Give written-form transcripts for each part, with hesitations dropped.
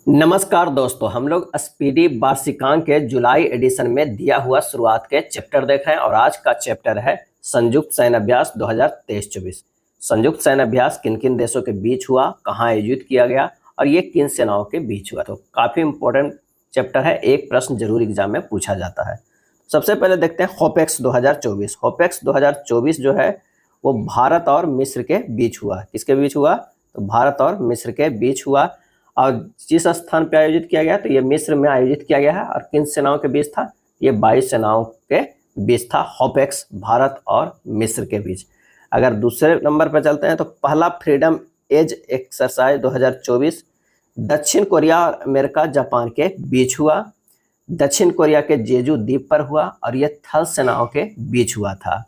नमस्कार दोस्तों, हम लोग स्पीडी वार्षिकांक के जुलाई एडिशन में दिया हुआ शुरुआत के चैप्टर देख रहे हैं और आज का चैप्टर है संयुक्त सैन्य अभ्यास 2023-24। संयुक्त सैन्य अभ्यास किन किन देशों के बीच हुआ, कहां आयोजित किया गया और ये किन सेनाओं के बीच हुआ। तो काफ़ी इंपॉर्टेंट चैप्टर है, एक प्रश्न जरूर एग्जाम में पूछा जाता है। सबसे पहले देखते हैं होपेक्स 2024। होपेक्स 2024 जो है वो भारत और मिस्र के बीच हुआ। किसके बीच हुआ? तो भारत और मिस्र के बीच हुआ और जिस स्थान पर आयोजित किया गया तो ये मिस्र में आयोजित किया गया है। और किन सेनाओं के बीच था? ये 22 सेनाओं के बीच था। होपेक्स भारत और मिस्र के बीच। अगर दूसरे नंबर पर चलते हैं तो पहला फ्रीडम एज एक्सरसाइज 2024 दक्षिण कोरिया और अमेरिका जापान के बीच हुआ। दक्षिण कोरिया के जेजू द्वीप पर हुआ और ये थल सेनाओं के बीच हुआ था।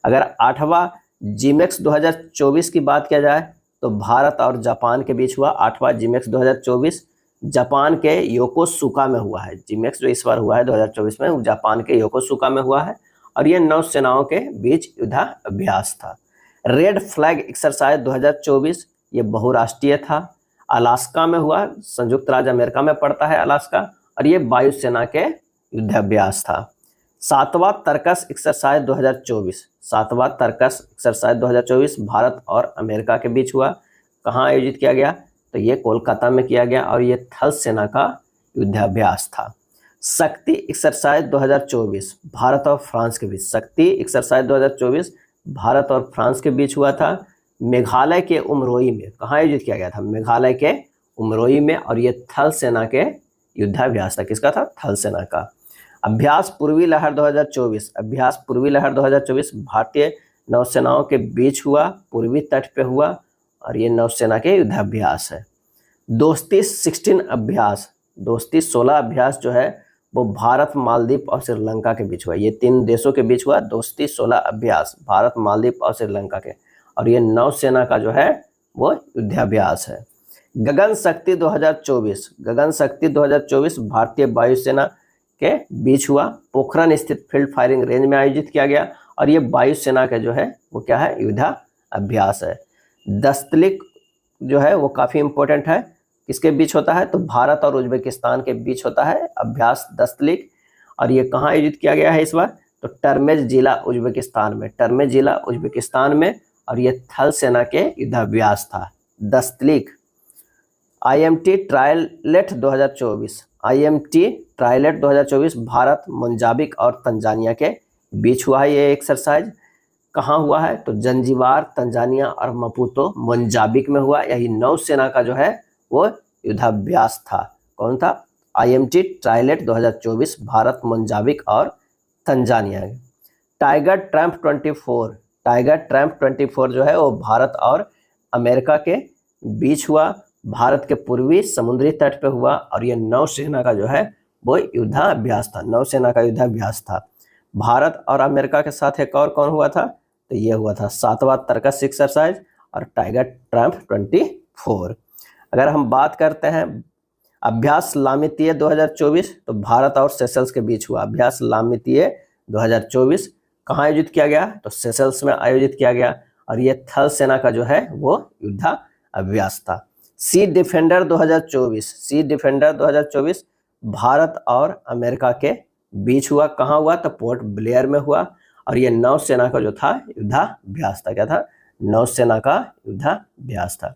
अगर आठवां जीमेक्स 2024 की बात किया जाए तो भारत और जापान के बीच हुआ। आठवां जीमेक्स 2024 जापान के योकोसुका में हुआ है। जीमेक्स जो इस बार हुआ है 2024 में वो जापान के योकोसुका में हुआ है और ये नौसेनाओं के बीच युद्धाभ्यास था। रेड फ्लैग एक्सरसाइज 2024 ये बहुराष्ट्रीय था। अलास्का में हुआ, संयुक्त राज्य अमेरिका में पड़ता है अलास्का, और ये वायुसेना के युद्धाभ्यास था। सातवां तर्कस एक्सरसाइज 2024 सातवां तर्कस एक्सरसाइज 2024 भारत और अमेरिका के बीच हुआ। कहाँ आयोजित किया गया? तो ये कोलकाता में किया गया और ये थल सेना का युद्धाभ्यास था। शक्ति एक्सरसाइज 2024 भारत और फ्रांस के बीच। शक्ति एक्सरसाइज 2024 भारत और फ्रांस के बीच हुआ था। मेघालय के उमरोई में। कहाँ आयोजित किया गया था? मेघालय के उमरोई में और ये थल सेना के युद्धाभ्यास था। किसका था? थल सेना का। अभ्यास पूर्वी लहर 2024 अभ्यास पूर्वी लहर 2024 भारतीय नौसेनाओं के बीच हुआ, पूर्वी तट पे हुआ और ये नौसेना के युद्धाभ्यास है। दोस्ती 16 अभ्यास दोस्ती 16 अभ्यास जो है वो भारत, मालदीव और श्रीलंका के बीच हुआ। ये तीन देशों के बीच हुआ दोस्ती 16 अभ्यास, भारत, मालदीव और श्रीलंका के, और ये नौसेना का जो है वो युद्धाभ्यास है। गगन शक्ति 2024 भारतीय वायुसेना के बीच हुआ। पोखरण स्थित फील्ड फायरिंग रेंज में आयोजित किया गया और ये वायुसेना का जो है वो क्या है? युद्धाभ्यास है। दस्तलिक जो है वो काफ़ी इंपॉर्टेंट है। किसके बीच होता है? तो भारत और उज्बेकिस्तान के बीच होता है अभ्यास दस्तलिक, और ये कहाँ आयोजित किया गया है इस बार? तो टर्मेज जिला उज्बेकिस्तान में। टर्मेज जिला उज्बेकिस्तान में और ये थल सेना के युद्धाभ्यास था दस्तलिक। IMT ट्रायलेट 2024 भारत, मोजाम्बिक और तंजानिया के बीच हुआ है। ये एक्सरसाइज कहाँ हुआ है? तो जंजीबार तंजानिया और मपूतो मोजाम्बिक में हुआ। यही नौसेना का जो है वो युद्धाभ्यास था। कौन था? IMT ट्रायलेट 2024 भारत, मोजाम्बिक और तंजानिया। टाइगर ट्रम्प 24 जो है वो भारत और अमेरिका के बीच हुआ। भारत के पूर्वी समुद्री तट पे हुआ और ये नौसेना का जो है वो युद्धाभ्यास था। नौसेना का युद्धाभ्यास था। भारत और अमेरिका के साथ एक और कौन हुआ था? तो ये हुआ था सातवां तर्कस एक्सरसाइज और टाइगर ट्रम्प 24। अगर हम बात करते हैं अभ्यास लामितीय 2024 तो भारत और सेशल्स के बीच हुआ। अभ्यास लामितीय 2024 कहाँ आयोजित किया गया? तो सेशल्स में आयोजित किया गया और ये थल सेना का जो है वो युद्धाभ्यास था। सी डिफेंडर 2024 भारत और अमेरिका के बीच हुआ। कहाँ हुआ? तो पोर्ट ब्लेयर में हुआ और ये नौसेना का जो था युद्धाभ्यास था। क्या था? नौसेना का युद्धाभ्यास था।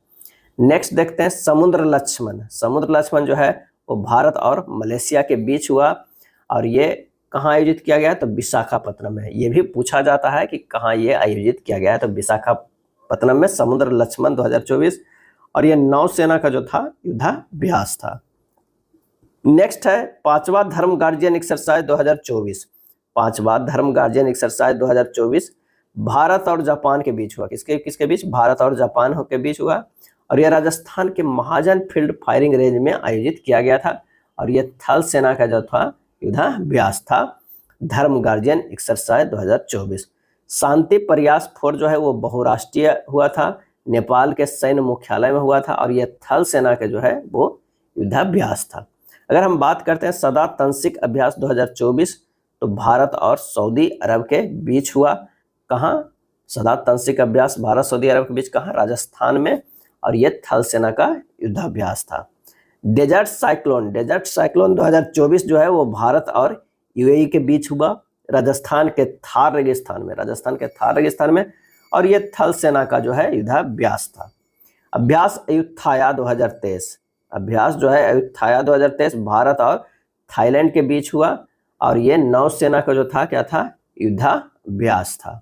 नेक्स्ट देखते हैं समुद्र लक्ष्मण जो है वो भारत और मलेशिया के बीच हुआ और ये कहाँ आयोजित किया गया? तो विशाखापत्तनम में। ये भी पूछा जाता है कि कहाँ ये आयोजित किया गया है, तो विशाखापत्तनम में समुद्र लक्ष्मण 2024 और ये नौसेना का जो था युद्धाभ्यास था। नेक्स्ट है पांचवा धर्म गार्जियन एक्सरसाइज 2024 भारत और जापान के बीच हुआ। किसके बीच? भारत और जापान के बीच हुआ और यह राजस्थान के महाजन फील्ड फायरिंग रेंज में आयोजित किया गया था और यह थल सेना का जो था युद्धाभ्यास था। धर्म गार्जियन एक्सरसाइज 2024। शांति प्रयास 4 जो है वो बहुराष्ट्रीय हुआ था। नेपाल के सैन्य मुख्यालय में हुआ था और यह थल सेना के जो है वो युद्धाभ्यास था। अगर हम बात करते हैं सदा तंसिक अभ्यास 2024 तो भारत और सऊदी अरब के बीच हुआ। कहाँ? सदा तंसिक अभ्यास भारत सऊदी अरब के बीच कहाँ? राजस्थान में, और यह थल सेना का युद्धाभ्यास था। डेजर्ट साइक्लोन 2024 जो है वो भारत और यूएई के बीच हुआ, राजस्थान के थार रेगिस्तान में, और ये थल सेना का जो है युद्धाभ्यास था। अभ्यास अयुत्थाया 2023, अभ्यास जो है अयुत्थाया 2023 भारत और थाईलैंड के बीच हुआ, और ये नौसेना का जो था क्या था, युद्धाभ्यास था।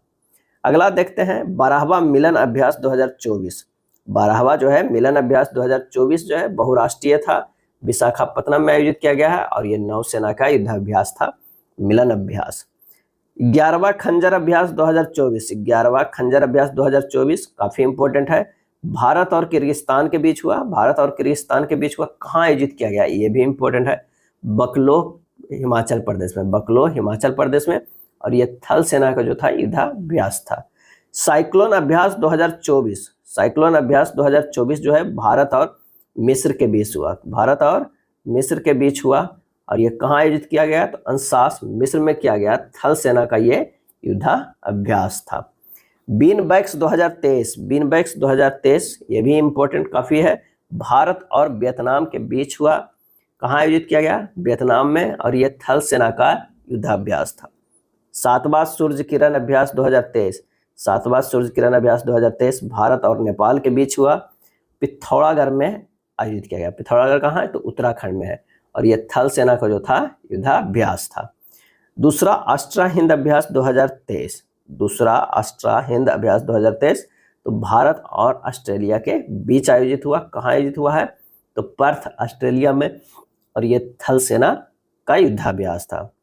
अगला देखते हैं 12वां मिलन अभ्यास 2024। 12वां जो है मिलन अभ्यास 2024 जो है बहुराष्ट्रीय था, विशाखापत्तनम में आयोजित किया गया है, और ये नौसेना का युद्धाभ्यास था, मिलन अभ्यास। 11वां खंजर अभ्यास 2024, 11वां खंजर अभ्यास 2024 काफी इंपॉर्टेंट है, भारत और किर्गिस्तान के बीच हुआ। कहाँ आयोजित किया गया ये भी इंपॉर्टेंट है, बकलो हिमाचल प्रदेश में, और ये थल सेना का जो था युद्धाभ्यास था। साइक्लोन अभ्यास 2024 जो है भारत और मिस्र के बीच हुआ, और ये कहाँ आयोजित किया गया, तो अंशास मिस्र में किया गया, थल सेना का ये युद्धाभ्यास था। बीनबैक्स 2023 ये भी इंपॉर्टेंट काफी है, भारत और वियतनाम के बीच हुआ, कहाँ आयोजित किया गया, वियतनाम में, और ये थल सेना का युद्धाभ्यास था। 7वां सूर्य किरण अभ्यास 2023 भारत और नेपाल के बीच हुआ, पिथौरागढ़ में आयोजित किया गया। पिथौरागढ़ कहाँ है, तो उत्तराखंड में है, और ये थल सेना का जो था युद्धाभ्यास था। दूसरा अष्ट्रा हिंद अभ्यास 2023, तो भारत और ऑस्ट्रेलिया के बीच आयोजित हुआ, कहाँ आयोजित हुआ है, तो पर्थ ऑस्ट्रेलिया में, और ये थल सेना का युद्धाभ्यास था।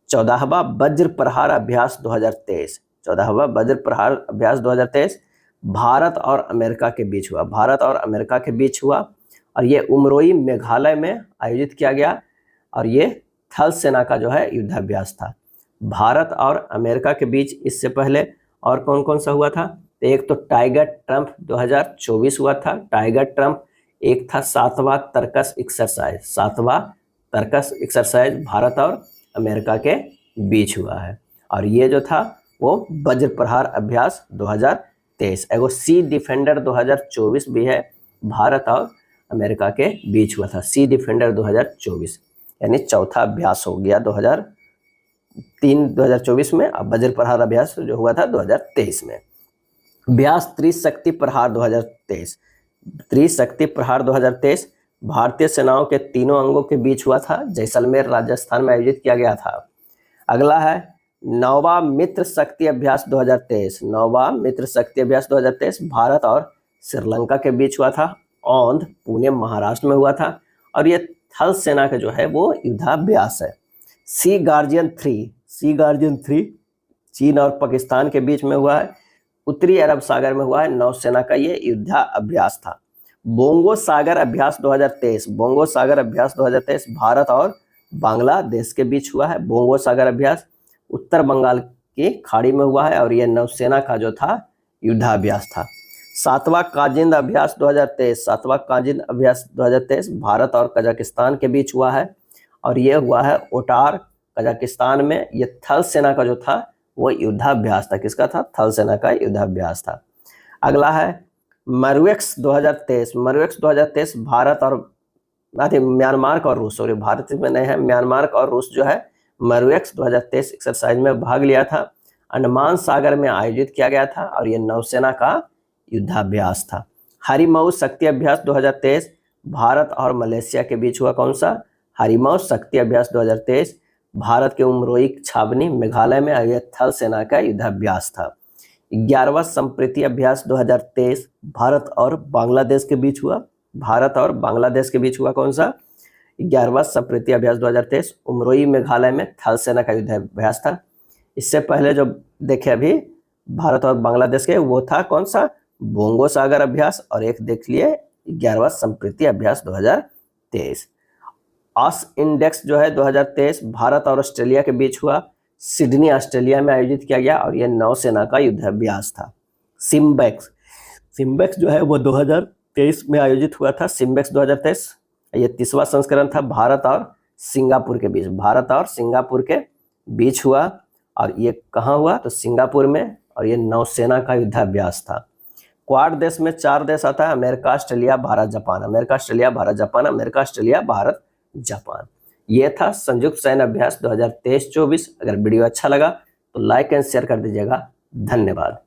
14वां वज्र प्रहार अभ्यास 2023 भारत और अमेरिका के बीच हुआ, और ये उमरोई मेघालय में आयोजित किया गया, और ये थल सेना का जो है युद्धाभ्यास था। भारत और अमेरिका के बीच इससे पहले और कौन कौन सा हुआ था, तो एक तो टाइगर ट्रंप 2024 हुआ था, टाइगर ट्रंप। एक था 7वां तर्कस एक्सरसाइज भारत और अमेरिका के बीच हुआ है, और ये जो था वो वज्र प्रहार अभ्यास 2023। एगो सी डिफेंडर 2024 भी है, भारत और अमेरिका के बीच हुआ था, सी डिफेंडर 2024, यानी चौथा अभ्यास हो गया 2024 में, अब वज्र प्रहार अभ्यास जो हुआ था 2023 में। अभ्यास त्रिशक्ति प्रहार 2023 भारतीय सेनाओं के तीनों अंगों के बीच हुआ था, जैसलमेर राजस्थान में आयोजित किया गया था। अगला है 9वां मित्र शक्ति अभ्यास 2023 भारत और श्रीलंका के बीच हुआ था, औंध पुणे महाराष्ट्र में हुआ था, और ये थल सेना का जो है वो युद्धाभ्यास है। सी गार्जियन 3 चीन और पाकिस्तान के बीच में हुआ है, उत्तरी अरब सागर में हुआ है, नौसेना का ये युद्धाभ्यास था। बोंगो सागर अभ्यास 2023 भारत और बांग्लादेश के बीच हुआ है। बोंगो सागर अभ्यास उत्तर बंगाल की खाड़ी में हुआ है, और यह नौसेना का जो था युद्धाभ्यास था। 7वां काजिंद अभ्यास 2023 भारत और कजाकिस्तान के बीच हुआ है, और यह हुआ है ओटार कजाकिस्तान में। यह थल सेना का जो था वो युद्धाभ्यास था, किसका था, थल सेना का युद्धाभ्यास था। अगला है मरुएक्स 2023 भारत और म्यांमार और रूस, सॉरी भारत में नहीं है, म्यांमार और रूस जो है मरुएक्स 2023 एक्सरसाइज में भाग लिया था, अंडमान सागर में आयोजित किया गया था, और यह नौसेना का युद्धाभ्यास था। हरिमऊ शक्ति अभ्यास 2023 भारत और मलेशिया के बीच हुआ, कौन सा, हरिमऊ शक्ति अभ्यास 2023 भारत के उमरोई छावनी मेघालय में आयोजित थल सेना का युद्धाभ्यास था। 11वां संप्रीति अभ्यास 2023 भारत और बांग्लादेश के बीच हुआ, कौन सा, 11वां संप्रीति अभ्यास 2023 उमरोई मेघालय में थल सेना का युद्धाभ्यास था। इससे पहले जो देखे अभी भारत और बांग्लादेश के, वो था कौन सा, बोंगो सागर अभ्यास, और एक देख लिए 11वां संप्रीति अभ्यास 2023। ऑस इंडेक्स जो है 2023 भारत और ऑस्ट्रेलिया के बीच हुआ, सिडनी ऑस्ट्रेलिया में आयोजित किया गया, और यह नौसेना का युद्धाभ्यास था। सिम्बेक्स जो है वो 2023 में आयोजित हुआ था, सिम्बेक्स 2023, ये 30वां संस्करण था, भारत और सिंगापुर के बीच हुआ, और ये कहाँ हुआ, तो सिंगापुर में, और ये नौसेना का युद्धाभ्यास था। क्वाड देश में 4 देश आता है, America, Australia, Bharat, Japan. America, Australia, Bharat, Japan, America, Australia, Bharat, Japan. ये था संयुक्त सैन्य अभ्यास 2023-24। अगर वीडियो अच्छा लगा तो लाइक एंड शेयर कर दीजिएगा। धन्यवाद।